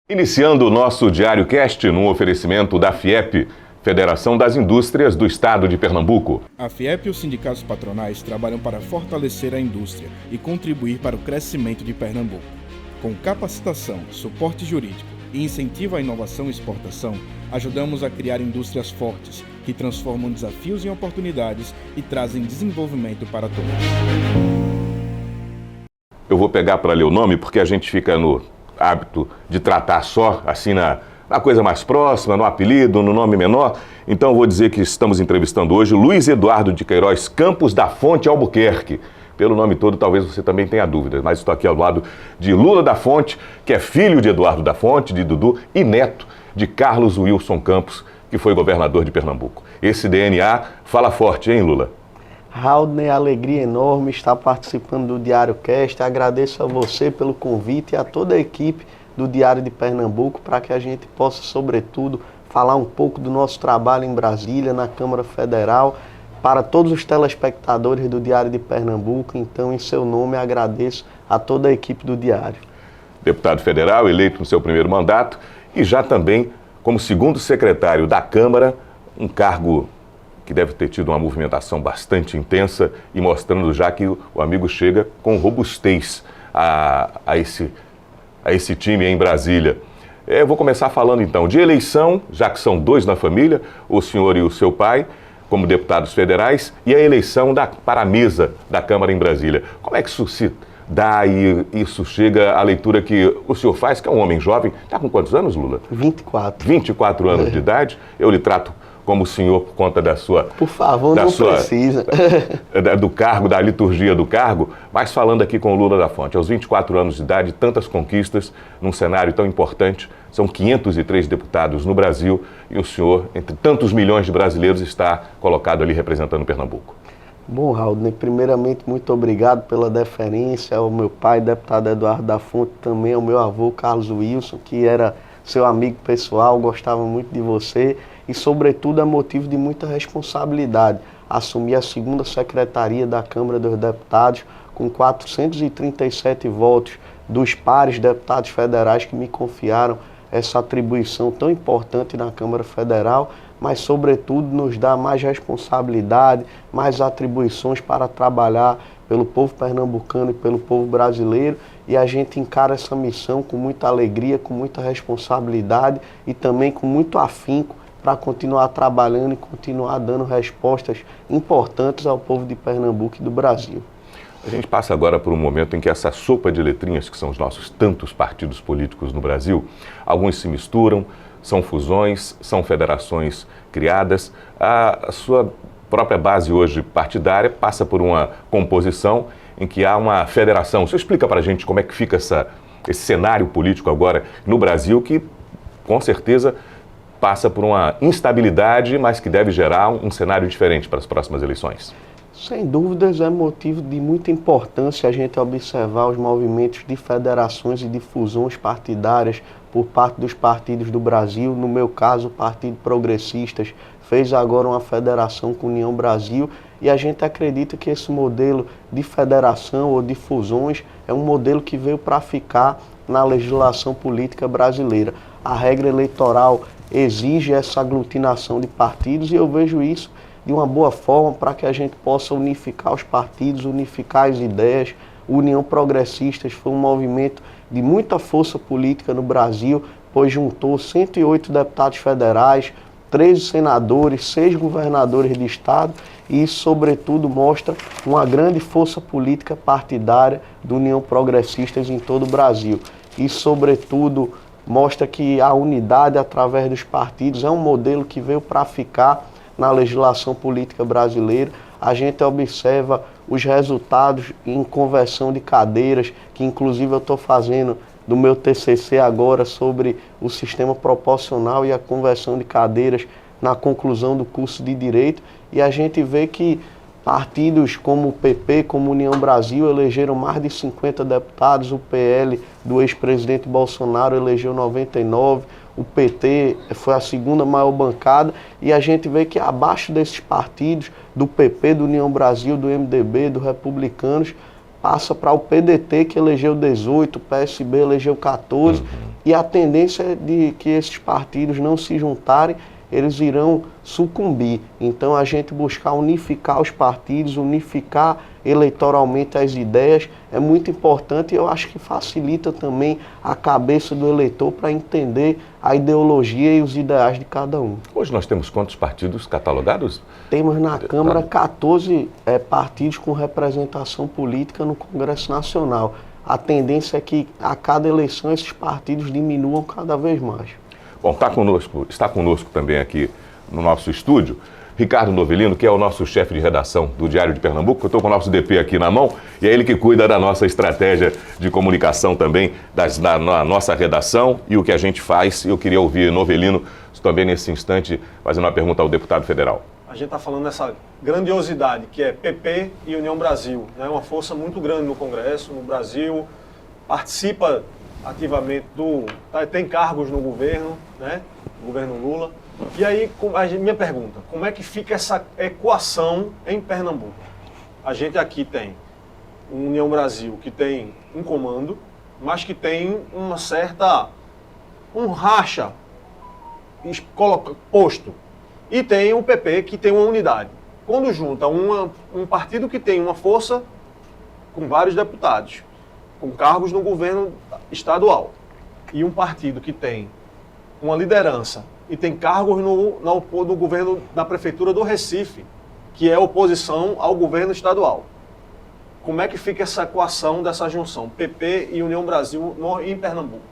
Iniciando o nosso Diário Cast num oferecimento da FIEP, Federação das Indústrias do Estado de Pernambuco. A FIEP e os sindicatos patronais trabalham para fortalecer a indústria e contribuir para o crescimento de Pernambuco. Com capacitação, suporte jurídico e incentivo à inovação e exportação, ajudamos a criar indústrias fortes, que transformam desafios em oportunidades e trazem desenvolvimento para todos. Eu vou pegar para ler o nome porque a gente fica no hábito de tratar só assim na coisa mais próxima, no apelido, no nome menor. Então eu vou dizer que estamos entrevistando hoje Luiz Eduardo de Queiroz Campos da Fonte Albuquerque. Pelo nome todo talvez você também tenha dúvidas, mas estou aqui ao lado de Lula da Fonte, que é filho de Eduardo da Fonte, de Dudu, e neto de Carlos Wilson Campos, que foi governador de Pernambuco. Esse DNA fala forte, hein, Lula? Haldner, alegria enorme estar participando do Diário Cast. Agradeço a você pelo convite e a toda a equipe do Diário de Pernambuco para que a gente possa, sobretudo, falar um pouco do nosso trabalho em Brasília, na Câmara Federal, para todos os telespectadores do Diário de Pernambuco. Então, em seu nome, agradeço a toda a equipe do Diário. Deputado federal, eleito no seu primeiro mandato e já também como segundo secretário da Câmara, um cargo que deve ter tido uma movimentação bastante intensa e mostrando já que o amigo chega com robustez a esse time em Brasília. Eu vou começar falando então de eleição, já que são dois na família, o senhor e o seu pai, como deputados federais, e a eleição para a mesa da Câmara em Brasília. Como é que isso se dá e isso chega à leitura que o senhor faz, que é um homem jovem? Está com quantos anos, Lula? 24. 24 anos de idade. Eu lhe trato como o senhor por conta da sua... Por favor, não precisa. Do cargo, da liturgia do cargo, mas falando aqui com o Lula da Fonte. Aos 24 anos de idade, tantas conquistas num cenário tão importante, são 503 deputados no Brasil e o senhor, entre tantos milhões de brasileiros, está colocado ali representando Pernambuco. Bom, Raul, primeiramente, muito obrigado pela deferência ao meu pai, deputado Eduardo da Fonte, também ao meu avô, Carlos Wilson, que era seu amigo pessoal, gostava muito de você e, sobretudo, é motivo de muita responsabilidade assumir a segunda secretaria da Câmara dos Deputados com 437 votos dos pares deputados federais que me confiaram essa atribuição tão importante na Câmara Federal, mas, sobretudo, nos dá mais responsabilidade, mais atribuições para trabalhar pelo povo pernambucano e pelo povo brasileiro, e a gente encara essa missão com muita alegria, com muita responsabilidade e também com muito afinco para continuar trabalhando e continuar dando respostas importantes ao povo de Pernambuco e do Brasil. A gente passa agora por um momento em que essa sopa de letrinhas, que são os nossos tantos partidos políticos no Brasil, alguns se misturam, são fusões, são federações criadas. A sua própria base hoje partidária passa por uma composição em que há uma federação. Você explica para a gente como é que fica esse cenário político agora no Brasil, que com certeza passa por uma instabilidade, mas que deve gerar um cenário diferente para as próximas eleições. Sem dúvidas, é motivo de muita importância a gente observar os movimentos de federações e de fusões partidárias por parte dos partidos do Brasil. No meu caso, o Partido Progressistas fez agora uma federação com a União Brasil e a gente acredita que esse modelo de federação ou de fusões é um modelo que veio para ficar na legislação política brasileira. A regra eleitoral exige essa aglutinação de partidos e eu vejo isso de uma boa forma para que a gente possa unificar os partidos, unificar as ideias. O União Progressistas foi um movimento de muita força política no Brasil, pois juntou 108 deputados federais, 13 senadores, 6 governadores de estado e isso, sobretudo, mostra uma grande força política partidária do União Progressistas em todo o Brasil. Isso, sobretudo, mostra que a unidade através dos partidos é um modelo que veio para ficar na legislação política brasileira. A gente observa os resultados em conversão de cadeiras, que inclusive eu estou fazendo do meu TCC agora sobre o sistema proporcional e a conversão de cadeiras na conclusão do curso de Direito, e a gente vê que partidos como o PP, como União Brasil, elegeram mais de 50 deputados, o PL do ex-presidente Bolsonaro elegeu 99, o PT foi a segunda maior bancada, e a gente vê que abaixo desses partidos, do PP, do União Brasil, do MDB, do Republicanos, passa para o PDT, que elegeu 18, o PSB elegeu 14, e a tendência é de que esses partidos não se juntarem, eles irão sucumbir. Então a gente buscar unificar os partidos, unificar eleitoralmente as ideias é muito importante, e eu acho que facilita também a cabeça do eleitor para entender a ideologia e os ideais de cada um. Hoje nós temos quantos partidos catalogados? Temos na Câmara 14 partidos com representação política no Congresso Nacional. A tendência é que a cada eleição esses partidos diminuam cada vez mais. Bom, está conosco também aqui no nosso estúdio Ricardo Novelino, que é o nosso chefe de redação do Diário de Pernambuco. Eu estou com o nosso DP aqui na mão e é ele que cuida da nossa estratégia de comunicação também, na nossa redação e o que a gente faz. Eu queria ouvir Novelino também nesse instante fazendo uma pergunta ao deputado federal. A gente está falando dessa grandiosidade que é PP e União Brasil. É uma força muito grande no Congresso, no Brasil, participa ativamente tem cargos no governo, né? No governo Lula. E aí, minha pergunta, como é que fica essa equação em Pernambuco? A gente aqui tem União Brasil, que tem um comando, mas que tem um racha posto. E tem o PP, que tem uma unidade. Quando junta um partido que tem uma força com vários deputados, com cargos no governo estadual, e um partido que tem uma liderança e tem cargos no governo da Prefeitura do Recife, que é oposição ao governo estadual. Como é que fica essa equação dessa junção, PP e União Brasil em Pernambuco?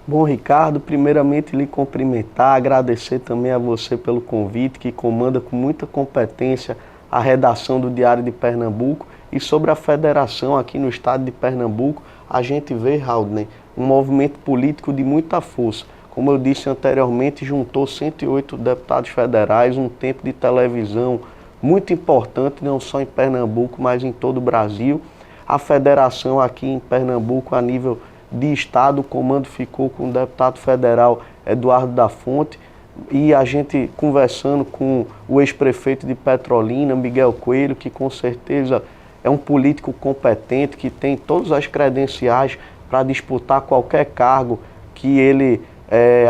Bom, Ricardo, primeiramente lhe cumprimentar, agradecer também a você pelo convite, que comanda com muita competência a redação do Diário de Pernambuco. E sobre a federação aqui no estado de Pernambuco, a gente vê, Haldner, um movimento político de muita força. Como eu disse anteriormente, juntou 108 deputados federais, um tempo de televisão muito importante, não só em Pernambuco, mas em todo o Brasil. A federação aqui em Pernambuco, a nível de estado, o comando ficou com o deputado federal Eduardo da Fonte, e a gente conversando com o ex-prefeito de Petrolina, Miguel Coelho, que com certeza é um político competente, que tem todas as credenciais para disputar qualquer cargo que ele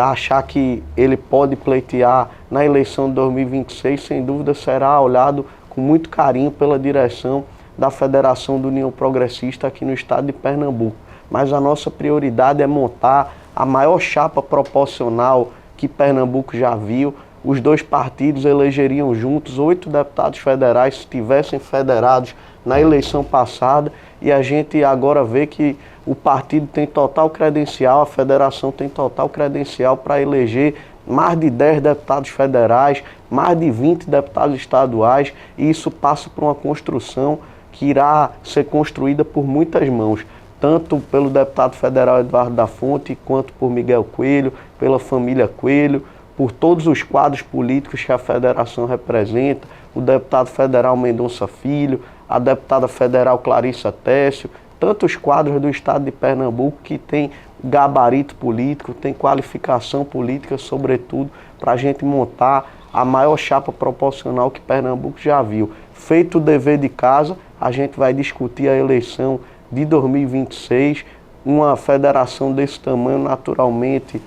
achar que ele pode pleitear na eleição de 2026, sem dúvida será olhado com muito carinho pela direção da Federação da União Progressista aqui no estado de Pernambuco. Mas a nossa prioridade é montar a maior chapa proporcional que Pernambuco já viu. Os dois partidos elegeriam juntos 8 deputados federais se estivessem federados na eleição passada, e a gente agora vê que o partido tem total credencial, a federação tem total credencial para eleger mais de 10 deputados federais, mais de 20 deputados estaduais, e isso passa por uma construção que irá ser construída por muitas mãos, tanto pelo deputado federal Eduardo da Fonte, quanto por Miguel Coelho, pela família Coelho, por todos os quadros políticos que a federação representa, o deputado federal Mendonça Filho, a deputada federal Clarissa Técio, tantos quadros do estado de Pernambuco que tem gabarito político, tem qualificação política, sobretudo, para a gente montar a maior chapa proporcional que Pernambuco já viu. Feito o dever de casa, a gente vai discutir a eleição de 2026, uma federação desse tamanho naturalmente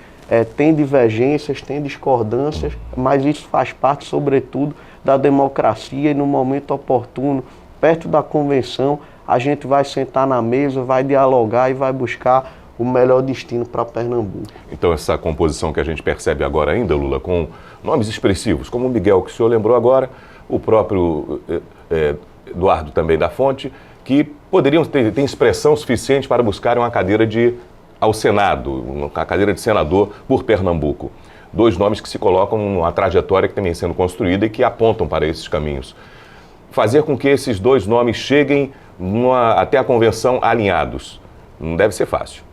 tem divergências, tem discordâncias, mas isso faz parte, sobretudo, da democracia, e no momento oportuno, perto da convenção, a gente vai sentar na mesa, vai dialogar e vai buscar o melhor destino para Pernambuco. Então essa composição que a gente percebe agora ainda, Lula, com nomes expressivos, como o Miguel, que o senhor lembrou agora, o próprio Eduardo também da Fonte, que poderiam ter expressão suficiente para buscarem uma cadeira ao Senado, uma cadeira de senador por Pernambuco. Dois nomes que se colocam numa trajetória que também sendo construída e que apontam para esses caminhos. Fazer com que esses dois nomes cheguem até a convenção alinhados não deve ser fácil.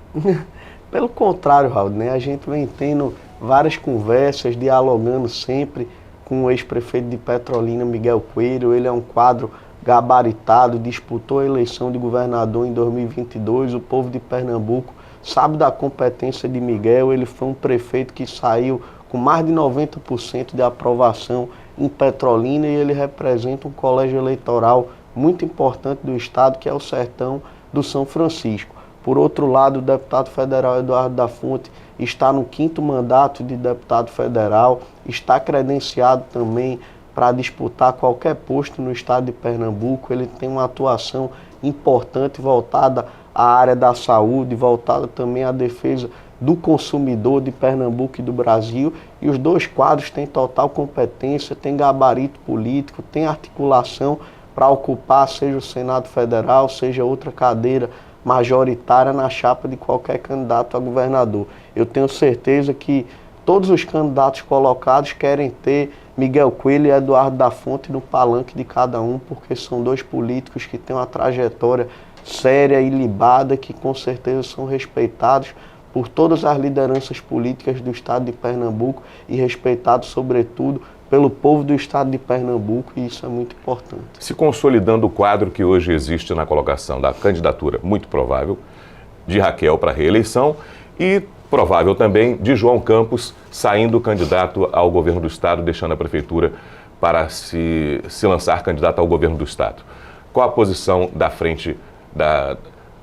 Pelo contrário, Raul, né? A gente vem tendo várias conversas, dialogando sempre com o ex-prefeito de Petrolina, Miguel Coelho. Ele é um quadro gabaritado, disputou a eleição de governador em 2022. O povo de Pernambuco sabe da competência de Miguel. Ele foi um prefeito que saiu com mais de 90% de aprovação em Petrolina, e ele representa um colégio eleitoral muito importante do estado, que é o Sertão do São Francisco. Por outro lado, o deputado federal Eduardo da Fonte está no 5º mandato de deputado federal, está credenciado também para disputar qualquer posto no estado de Pernambuco. Ele tem uma atuação importante voltada à área da saúde, voltada também à defesa do consumidor de Pernambuco e do Brasil, e os dois quadros têm total competência, têm gabarito político, têm articulação para ocupar, seja o Senado Federal, seja outra cadeira majoritária na chapa de qualquer candidato a governador. Eu tenho certeza que todos os candidatos colocados querem ter Miguel Coelho e Eduardo da Fonte no palanque de cada um, porque são dois políticos que têm uma trajetória séria e ilibada, que com certeza são respeitados por todas as lideranças políticas do estado de Pernambuco e respeitados, sobretudo, pelo povo do estado de Pernambuco, e isso é muito importante. Se consolidando o quadro que hoje existe na colocação da candidatura, muito provável, de Raquel para a reeleição e provável também de João Campos saindo candidato ao governo do estado, deixando a prefeitura para se lançar candidato ao governo do estado. Qual a posição da frente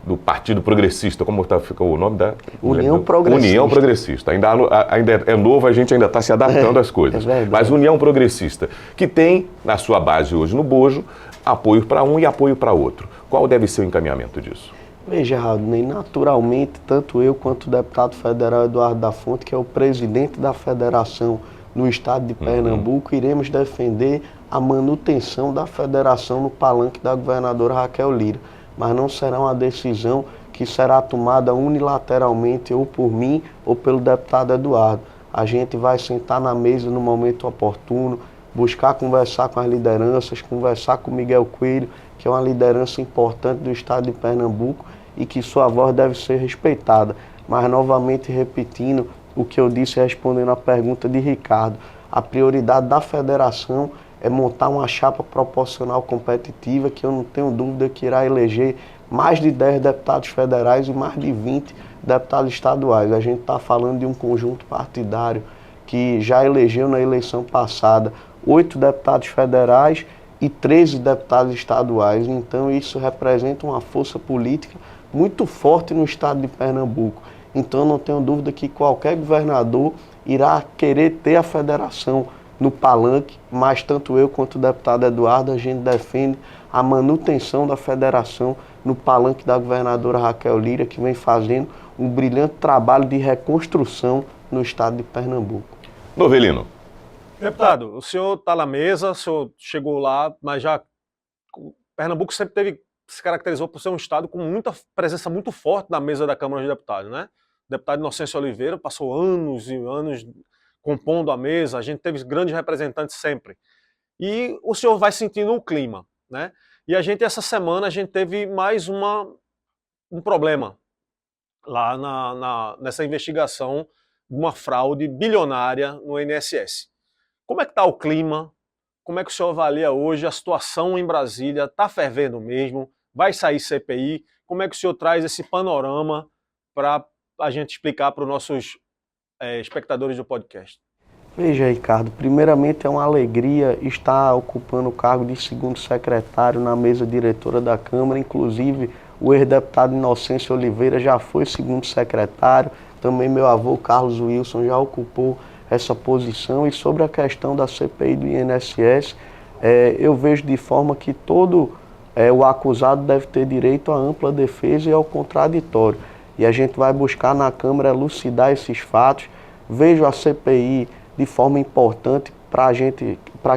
do Partido Progressista? Como ficou o nome da? União Progressista. União Progressista. Ainda é novo, a gente ainda está se adaptando às coisas. Mas União Progressista, que tem na sua base hoje no Bojo, apoio para um e apoio para outro. Qual deve ser o encaminhamento disso? Veja, Raudney, naturalmente, tanto eu quanto o deputado federal Eduardo da Fonte, que é o presidente da federação no estado de Pernambuco, iremos defender a manutenção da federação no palanque da governadora Raquel Lira. Mas não será uma decisão que será tomada unilateralmente ou por mim ou pelo deputado Eduardo. A gente vai sentar na mesa no momento oportuno, buscar conversar com as lideranças, conversar com Miguel Coelho, que é uma liderança importante do estado de Pernambuco e que sua voz deve ser respeitada. Mas, novamente repetindo o que eu disse respondendo à pergunta de Ricardo, a prioridade da federação é montar uma chapa proporcional competitiva, que eu não tenho dúvida que irá eleger mais de 10 deputados federais e mais de 20 deputados estaduais. A gente está falando de um conjunto partidário que já elegeu na eleição passada 8 deputados federais e 13 deputados estaduais. Então isso representa uma força política muito forte no estado de Pernambuco. Então não tenho dúvida que qualquer governador irá querer ter a federação no palanque, mas tanto eu quanto o deputado Eduardo, a gente defende a manutenção da federação no palanque da governadora Raquel Lira, que vem fazendo um brilhante trabalho de reconstrução no estado de Pernambuco. Novelino. Deputado, o senhor está na mesa, o senhor chegou lá, mas já Pernambuco sempre se caracterizou por ser um estado com muita presença muito forte na mesa da Câmara dos Deputados, né? O deputado Inocêncio Oliveira passou anos e anos compondo a mesa, a gente teve grandes representantes sempre. E o senhor vai sentindo o clima, né? E essa semana, a gente teve mais um problema lá nessa investigação de uma fraude bilionária no INSS. Como é que está o clima? Como é que o senhor avalia hoje a situação em Brasília? Está fervendo mesmo? Vai sair CPI? Como é que o senhor traz esse panorama para a gente explicar para os nossos espectadores do podcast? Veja, Ricardo, primeiramente é uma alegria estar ocupando o cargo de segundo secretário na mesa diretora da Câmara. Inclusive, o ex-deputado Inocêncio Oliveira já foi segundo secretário, também meu avô Carlos Wilson já ocupou essa posição. E sobre a questão da CPI do INSS, eu vejo de forma que todo o acusado deve ter direito à ampla defesa e ao contraditório. E a gente vai buscar na Câmara elucidar esses fatos. Vejo a CPI de forma importante para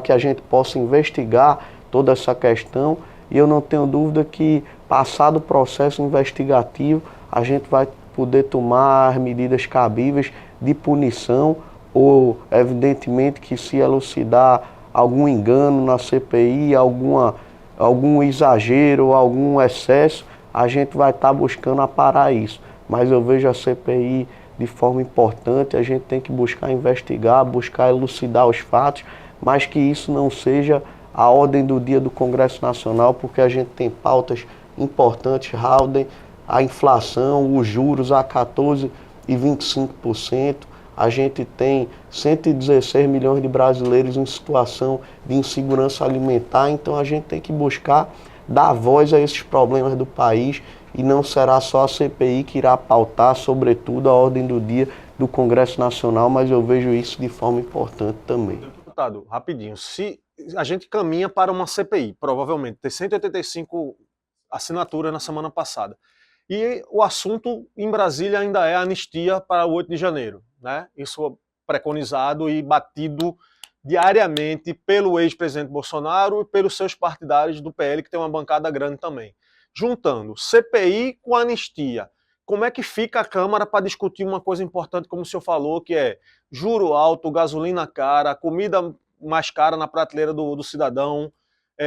que a gente possa investigar toda essa questão, e eu não tenho dúvida que, passado o processo investigativo, a gente vai poder tomar as medidas cabíveis de punição, ou evidentemente que, se elucidar algum engano na CPI, algum exagero, algum excesso, a gente vai estar buscando aparar isso. Mas eu vejo a CPI de forma importante, a gente tem que buscar investigar, buscar elucidar os fatos, mas que isso não seja a ordem do dia do Congresso Nacional, porque a gente tem pautas importantes, Rauden, a inflação, os juros a 14,25%, a gente tem 116 milhões de brasileiros em situação de insegurança alimentar, então a gente tem que buscar dar voz a esses problemas do país e não será só a CPI que irá pautar, sobretudo, a ordem do dia do Congresso Nacional, mas eu vejo isso de forma importante também. Deputado, rapidinho, se a gente caminha para uma CPI, provavelmente, tem 185 assinaturas na semana passada, e o assunto em Brasília ainda é a anistia para o 8 de janeiro, né? Isso preconizado e batido diariamente pelo ex-presidente Bolsonaro e pelos seus partidários do PL, que tem uma bancada grande também. Juntando CPI com anistia, como é que fica a Câmara para discutir uma coisa importante, como o senhor falou, que é juro alto, gasolina cara, comida mais cara na prateleira do cidadão?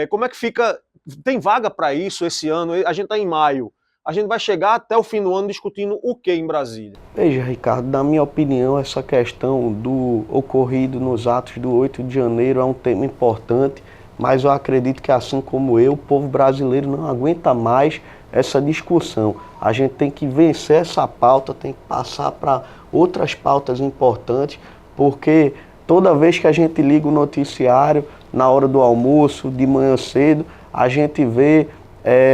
Como é que fica? Tem vaga para isso esse ano? A gente está em maio. A gente vai chegar até o fim do ano discutindo o que em Brasília? Veja, Ricardo, na minha opinião, essa questão do ocorrido nos atos do 8 de janeiro é um tema importante, mas eu acredito que, assim como eu, o povo brasileiro não aguenta mais essa discussão. A gente tem que vencer essa pauta, tem que passar para outras pautas importantes, porque toda vez que a gente liga o noticiário, na hora do almoço, de manhã cedo, a gente vê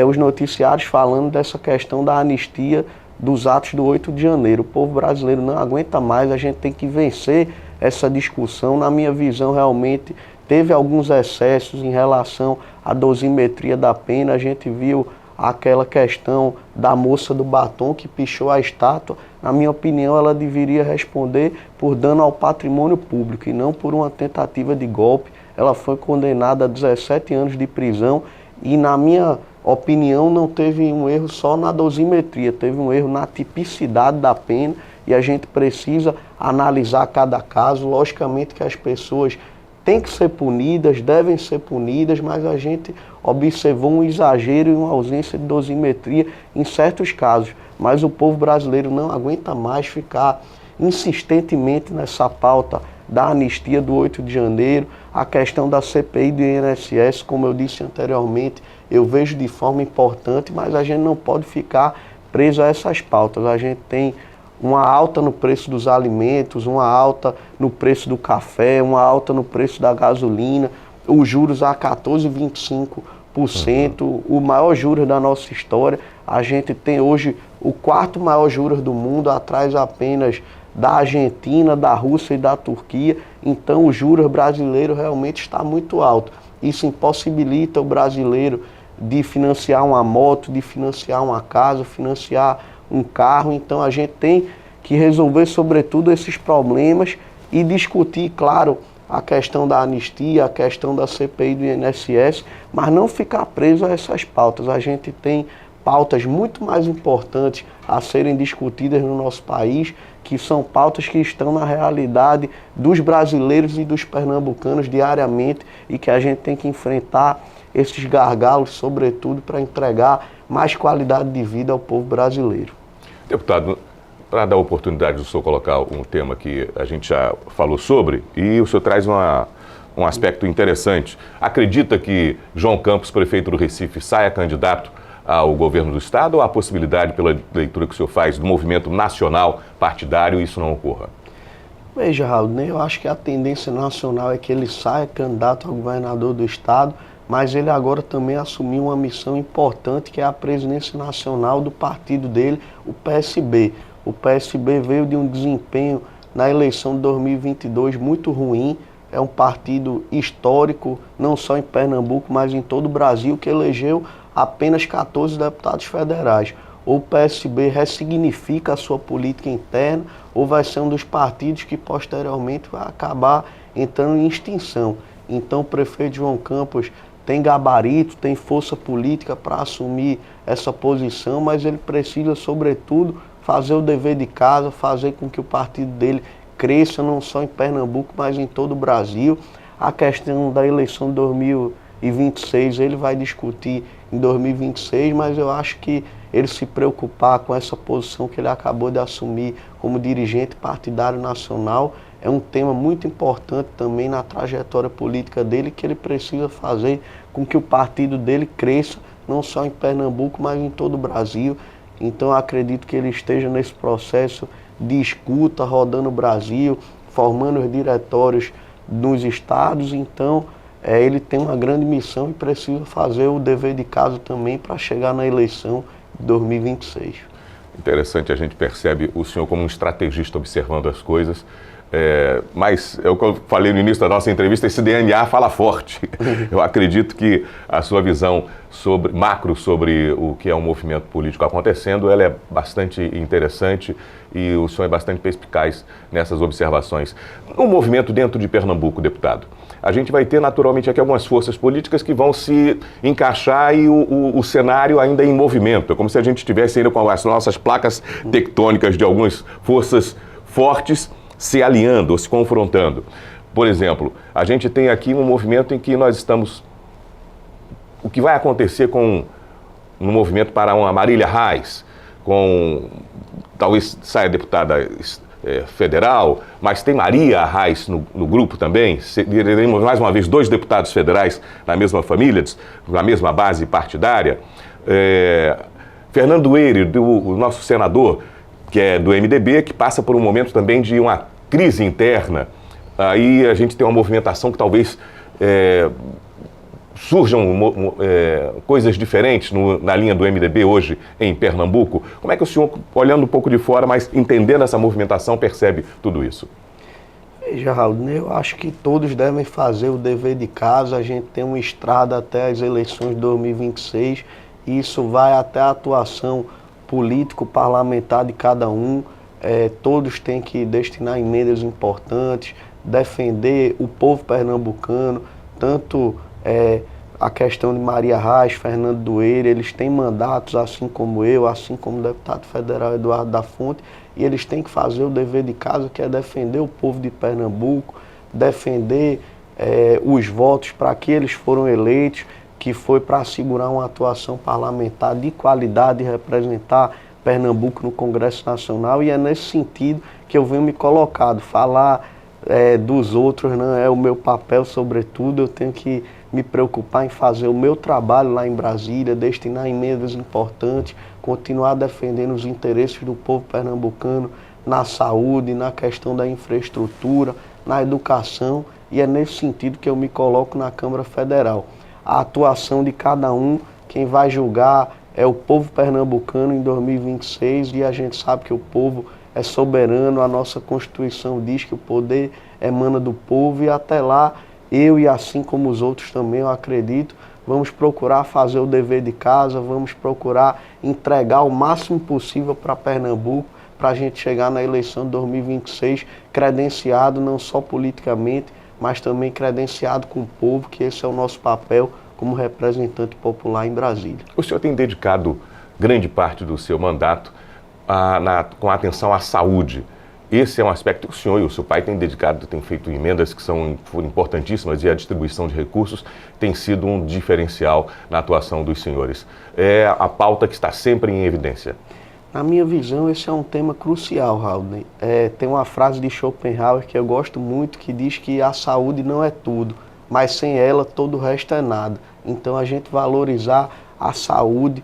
os noticiários falando dessa questão da anistia dos atos do 8 de janeiro. O povo brasileiro não aguenta mais, a gente tem que vencer essa discussão. Na minha visão, realmente, teve alguns excessos em relação à dosimetria da pena. A gente viu aquela questão da moça do batom que pichou a estátua. Na minha opinião, ela deveria responder por dano ao patrimônio público e não por uma tentativa de golpe. Ela foi condenada a 17 anos de prisão e, na minha opinião, não teve um erro só na dosimetria, teve um erro na tipicidade da pena e a gente precisa analisar cada caso. Logicamente que as pessoas têm que ser punidas, devem ser punidas, mas a gente observou um exagero e uma ausência de dosimetria em certos casos. Mas o povo brasileiro não aguenta mais ficar insistentemente nessa pauta da anistia do 8 de janeiro, a questão da CPI do INSS, como eu disse anteriormente, eu vejo de forma importante, mas a gente não pode ficar preso a essas pautas. A gente tem uma alta no preço dos alimentos, uma alta no preço do café, uma alta no preço da gasolina, os juros a 14,25%, o maior juros da nossa história. A gente tem hoje o quarto maior juros do mundo, atrás apenas da Argentina, da Rússia e da Turquia. Então o juros brasileiro realmente está muito alto. Isso impossibilita o brasileiro de financiar uma moto, de financiar uma casa, financiar um carro. Então a gente tem que resolver sobretudo esses problemas e discutir, claro, a questão da anistia, a questão da CPI do INSS, mas não ficar preso a essas pautas. A gente tem pautas muito mais importantes a serem discutidas no nosso país, que são pautas que estão na realidade dos brasileiros e dos pernambucanos diariamente e que a gente tem que enfrentar esses gargalos, sobretudo, para entregar mais qualidade de vida ao povo brasileiro. Deputado, para dar a oportunidade do senhor colocar um tema que a gente já falou sobre, e o senhor traz um aspecto interessante. Acredita que João Campos, prefeito do Recife, saia candidato ao governo do Estado, ou há possibilidade, pela leitura que o senhor faz, do movimento nacional partidário, isso não ocorra? Veja, Raul, eu acho que a tendência nacional é que ele saia candidato ao governador do Estado, mas ele agora também assumiu uma missão importante, que é a presidência nacional do partido dele, o PSB. O PSB veio de um desempenho na eleição de 2022 muito ruim. É um partido histórico, não só em Pernambuco, mas em todo o Brasil, que elegeu apenas 14 deputados federais. Ou o PSB ressignifica a sua política interna, ou vai ser um dos partidos que posteriormente vai acabar entrando em extinção. Então o prefeito João Campos tem gabarito, tem força política para assumir essa posição, mas ele precisa, sobretudo, fazer o dever de casa, fazer com que o partido dele cresça não só em Pernambuco, mas em todo o Brasil. A questão da eleição de 2026 ele vai discutir em 2026, mas eu acho que ele se preocupar com essa posição que ele acabou de assumir como dirigente partidário nacional é um tema muito importante também na trajetória política dele, que ele precisa fazer com que o partido dele cresça, não só em Pernambuco, mas em todo o Brasil. Então eu acredito que ele esteja nesse processo de escuta, rodando o Brasil, formando os diretórios nos estados. Então ele tem uma grande missão e precisa fazer o dever de casa também para chegar na eleição 2026. Interessante, a gente percebe o senhor como um estrategista observando as coisas. Mas é o que eu falei no início da nossa entrevista, esse DNA fala forte. Eu acredito que a sua visão macro sobre o que é um movimento político acontecendo, ela é bastante interessante e o senhor é bastante perspicaz nessas observações. No movimento dentro de Pernambuco, deputado, a gente vai ter naturalmente aqui algumas forças políticas que vão se encaixar e o cenário ainda em movimento. É como se a gente estivesse ainda com as nossas placas tectônicas de algumas forças fortes se alinhando ou se confrontando. Por exemplo, a gente tem aqui um movimento em que nós estamos... O que vai acontecer com um movimento para uma Marília Reis, talvez saia deputada federal, mas tem Maria Reis no grupo também. Teremos mais uma vez 2 deputados federais na mesma família, na mesma base partidária. Fernando Dueire, o nosso senador, que é do MDB, que passa por um momento também de uma crise interna. Aí a gente tem uma movimentação que talvez surjam coisas diferentes na linha do MDB hoje em Pernambuco. Como é que o senhor, olhando um pouco de fora, mas entendendo essa movimentação, percebe tudo isso? Veja, Raul, eu acho que todos devem fazer o dever de casa. A gente tem uma estrada até as eleições de 2026 e isso vai até a atuação político-parlamentar de cada um. Todos têm que destinar emendas importantes, defender o povo pernambucano, tanto a questão de Maria Reis, Fernando Dueire, eles têm mandatos assim como eu, assim como o deputado federal Eduardo da Fonte, e eles têm que fazer o dever de casa, que é defender o povo de Pernambuco, defender os votos para que eles foram eleitos, que foi para assegurar uma atuação parlamentar de qualidade e representar Pernambuco no Congresso Nacional, e é nesse sentido que eu venho me colocado. Falar dos outros não é o meu papel, sobretudo, eu tenho que me preocupar em fazer o meu trabalho lá em Brasília, destinar emendas importantes, continuar defendendo os interesses do povo pernambucano na saúde, na questão da infraestrutura, na educação, e é nesse sentido que eu me coloco na Câmara Federal. A atuação de cada um, quem vai julgar é o povo pernambucano em 2026, e a gente sabe que o povo é soberano, a nossa Constituição diz que o poder emana do povo, e até lá, eu e assim como os outros também, eu acredito, vamos procurar fazer o dever de casa, vamos procurar entregar o máximo possível para Pernambuco, para a gente chegar na eleição de 2026 credenciado não só politicamente, mas também credenciado com o povo, que esse é o nosso papel como representante popular em Brasília. O senhor tem dedicado grande parte do seu mandato com atenção à saúde. Esse é um aspecto que o senhor e o seu pai têm dedicado, têm feito emendas que foram importantíssimas, e a distribuição de recursos tem sido um diferencial na atuação dos senhores. É a pauta que está sempre em evidência. Na minha visão, esse é um tema crucial, Raul. Tem uma frase de Schopenhauer que eu gosto muito, que diz que a saúde não é tudo, mas sem ela todo o resto é nada. Então a gente valorizar a saúde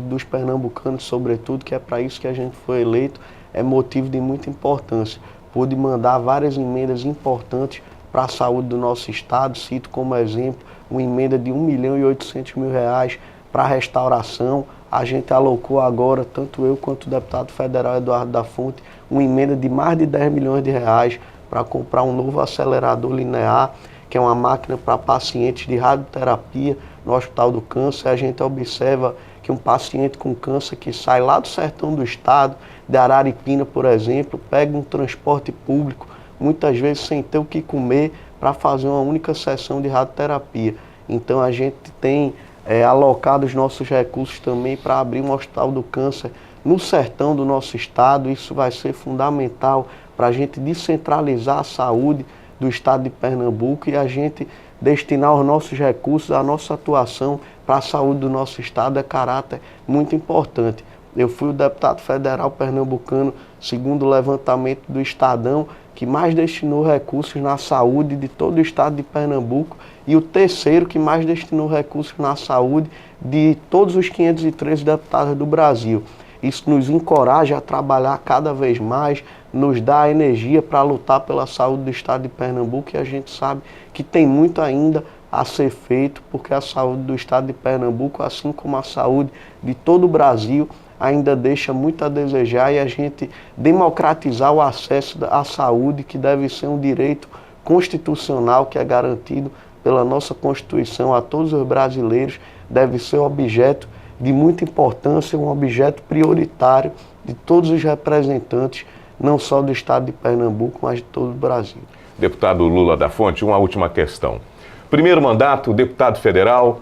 dos pernambucanos, sobretudo, que é para isso que a gente foi eleito, é motivo de muita importância. Pude mandar várias emendas importantes para a saúde do nosso estado. Cito como exemplo uma emenda de R$1.800.000 para a restauração. A gente alocou agora, tanto eu quanto o deputado federal Eduardo da Fonte, uma emenda de mais de R$10 milhões para comprar um novo acelerador linear, que é uma máquina para pacientes de radioterapia no Hospital do Câncer. A gente observa que um paciente com câncer que sai lá do sertão do estado, de Araripina, por exemplo, pega um transporte público, muitas vezes sem ter o que comer, para fazer uma única sessão de radioterapia. Então a gente tem alocado os nossos recursos também para abrir um Hospital do Câncer no sertão do nosso estado. Isso vai ser fundamental para a gente descentralizar a saúde do estado de Pernambuco e a gente destinar os nossos recursos, a nossa atuação para a saúde do nosso estado é caráter muito importante. Eu fui o deputado federal pernambucano, segundo o levantamento do Estadão, que mais destinou recursos na saúde de todo o estado de Pernambuco, e o terceiro que mais destinou recursos na saúde de todos os 513 deputados do Brasil. Isso nos encoraja a trabalhar cada vez mais, nos dá energia para lutar pela saúde do estado de Pernambuco, e a gente sabe que tem muito ainda a ser feito, porque a saúde do estado de Pernambuco, assim como a saúde de todo o Brasil, ainda deixa muito a desejar, e a gente democratizar o acesso à saúde, que deve ser um direito constitucional que é garantido pela nossa Constituição a todos os brasileiros, deve ser objeto de muita importância, um objeto prioritário de todos os representantes, não só do estado de Pernambuco, mas de todo o Brasil. Deputado Lula da Fonte, uma última questão. Primeiro mandato, deputado federal,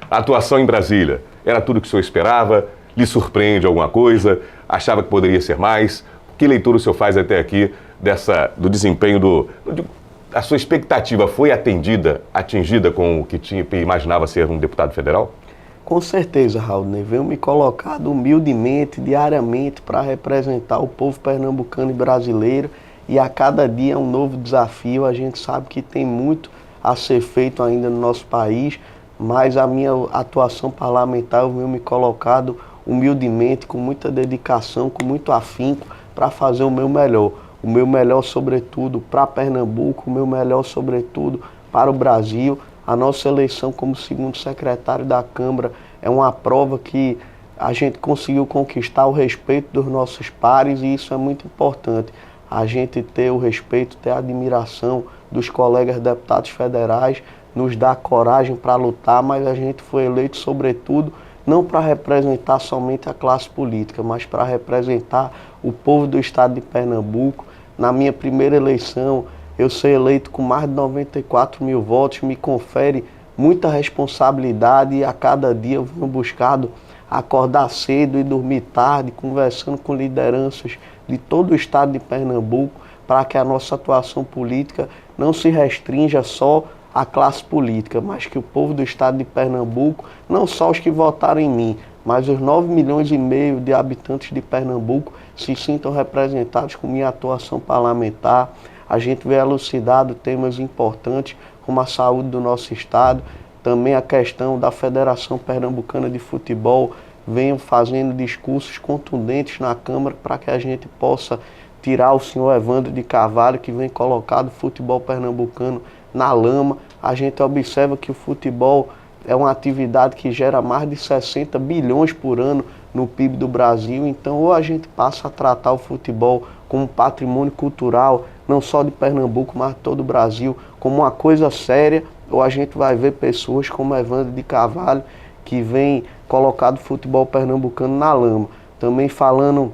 atuação em Brasília. Era tudo o que o senhor esperava? Lhe surpreende alguma coisa? Achava que poderia ser mais? Que leitura o senhor faz até aqui do desempenho a sua expectativa foi atingida com o que imaginava ser um deputado federal? Com certeza, Raul, venho me colocado humildemente, diariamente, para representar o povo pernambucano e brasileiro, e a cada dia é um novo desafio. A gente sabe que tem muito a ser feito ainda no nosso país, mas a minha atuação parlamentar eu venho me colocado humildemente, com muita dedicação, com muito afinco, para fazer o meu melhor sobretudo para Pernambuco, o meu melhor sobretudo para o Brasil. A nossa eleição como segundo secretário da Câmara é uma prova que a gente conseguiu conquistar o respeito dos nossos pares, e isso é muito importante. A gente ter o respeito, ter a admiração dos colegas deputados federais, nos dá coragem para lutar, mas a gente foi eleito sobretudo não para representar somente a classe política, mas para representar o povo do estado de Pernambuco. Na minha primeira eleição, eu ser eleito com mais de 94 mil votos me confere muita responsabilidade, e a cada dia eu venho buscando acordar cedo e dormir tarde, conversando com lideranças de todo o estado de Pernambuco, para que a nossa atuação política não se restrinja só à classe política, mas que o povo do estado de Pernambuco, não só os que votaram em mim, mas os 9,5 milhões de habitantes de Pernambuco se sintam representados com minha atuação parlamentar. A gente vê elucidado temas importantes como a saúde do nosso estado, também a questão da Federação Pernambucana de Futebol. Venho fazendo discursos contundentes na Câmara para que a gente possa tirar o senhor Evandro de Carvalho, que vem colocado o futebol pernambucano na lama. A gente observa que o futebol é uma atividade que gera mais de 60 bilhões por ano no PIB do Brasil. Então, ou a gente passa a tratar o futebol como patrimônio cultural, não só de Pernambuco, mas de todo o Brasil, como uma coisa séria, ou a gente vai ver pessoas como Evandro de Carvalho, que vem colocado o futebol pernambucano na lama. Também falando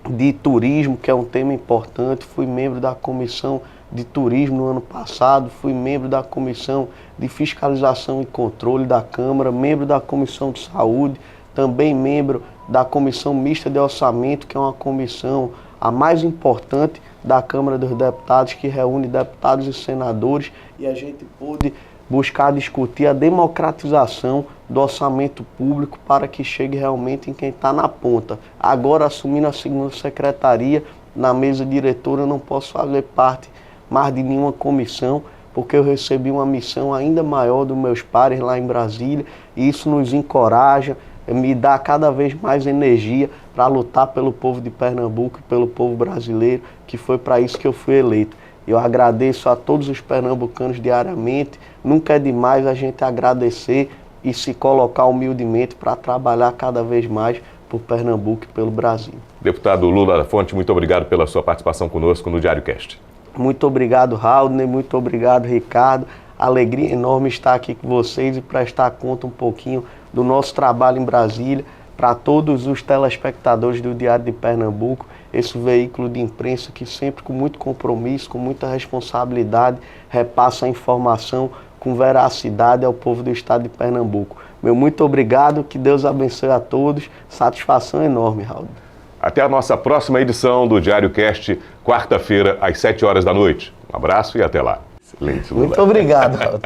de turismo, que é um tema importante, fui membro da Comissão de Turismo no ano passado, fui membro da Comissão de Fiscalização e Controle da Câmara, membro da Comissão de Saúde, também membro da Comissão Mista de Orçamento, que é uma comissão a mais importante da Câmara dos Deputados, que reúne deputados e senadores, e a gente pôde buscar discutir a democratização do orçamento público para que chegue realmente em quem está na ponta. Agora, assumindo a segunda secretaria, na mesa diretora, eu não posso fazer parte mais de nenhuma comissão, porque eu recebi uma missão ainda maior dos meus pares lá em Brasília, e isso nos encoraja, me dá cada vez mais energia para lutar pelo povo de Pernambuco e pelo povo brasileiro, que foi para isso que eu fui eleito. Eu agradeço a todos os pernambucanos diariamente. Nunca é demais a gente agradecer e se colocar humildemente para trabalhar cada vez mais por Pernambuco e pelo Brasil. Deputado Lula da Fonte, muito obrigado pela sua participação conosco no Diário Cast. Muito obrigado, Raul, muito obrigado, Ricardo. Alegria enorme estar aqui com vocês e prestar conta um pouquinho do nosso trabalho em Brasília para todos os telespectadores do Diário de Pernambuco, esse veículo de imprensa que sempre com muito compromisso, com muita responsabilidade, repassa a informação com veracidade ao povo do estado de Pernambuco. Meu muito obrigado, que Deus abençoe a todos, satisfação enorme, Raul. Até a nossa próxima edição do Diário Cast, quarta-feira, às 7 horas da noite. Um abraço e até lá. Excelente, Lula. Muito obrigado, Raul.